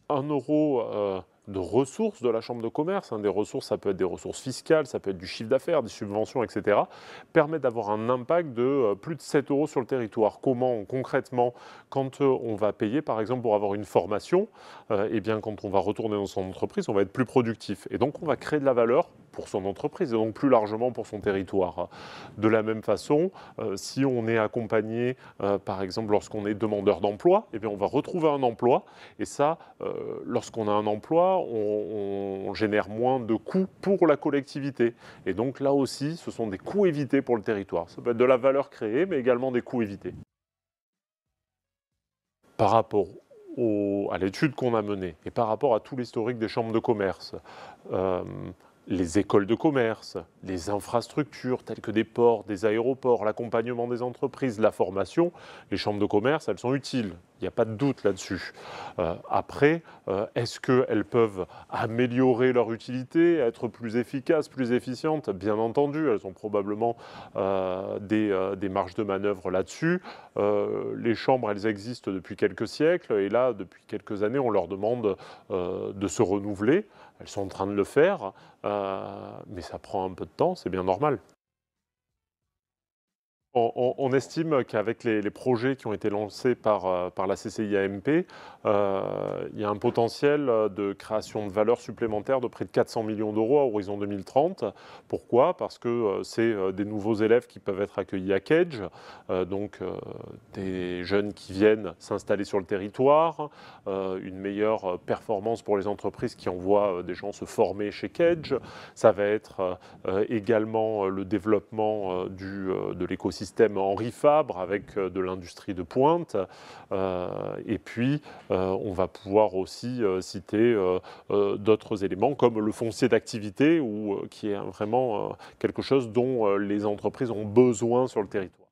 1 € de ressources de la chambre de commerce, des ressources, ça peut être des ressources fiscales, ça peut être du chiffre d'affaires, des subventions, etc., permet d'avoir un impact de plus de 7 € sur le territoire. Comment concrètement, quand on va payer par exemple pour avoir une formation, eh bien quand on va retourner dans son entreprise, on va être plus productif. Et donc on va créer de la valeur pour son entreprise et donc plus largement pour son territoire. De la même façon, si on est accompagné, par exemple lorsqu'on est demandeur d'emploi, eh bien on va retrouver un emploi. Et ça, lorsqu'on a un emploi, on génère moins de coûts pour la collectivité. Et donc là aussi, ce sont des coûts évités pour le territoire. Ça peut être de la valeur créée, mais également des coûts évités. Par rapport à l'étude qu'on a menée et par rapport à tout l'historique des chambres de commerce, euh, les écoles de commerce, les infrastructures telles que des ports, des aéroports, l'accompagnement des entreprises, la formation, les chambres de commerce, elles sont utiles. Il n'y a pas de doute là-dessus. Après, est-ce qu'elles peuvent améliorer leur utilité, être plus efficaces, plus efficientes? Bien entendu, elles ont probablement des marges de manœuvre là-dessus. Les chambres, elles existent depuis quelques siècles et là, depuis quelques années, on leur demande de se renouveler. Elles sont en train de le faire, mais ça prend un peu de temps, c'est bien normal. On estime qu'avec les projets qui ont été lancés par la CCIAMP, il y a un potentiel de création de valeur supplémentaire de près de 400 millions d'euros à horizon 2030. Pourquoi? Parce que c'est des nouveaux élèves qui peuvent être accueillis à Kedge, donc des jeunes qui viennent s'installer sur le territoire, une meilleure performance pour les entreprises qui envoient des gens se former chez Kedge. Ça va être également le développement de l'écosystème Henri Fabre avec de l'industrie de pointe. Et puis, on va pouvoir aussi citer d'autres éléments comme le foncier d'activité, qui est vraiment quelque chose dont les entreprises ont besoin sur le territoire.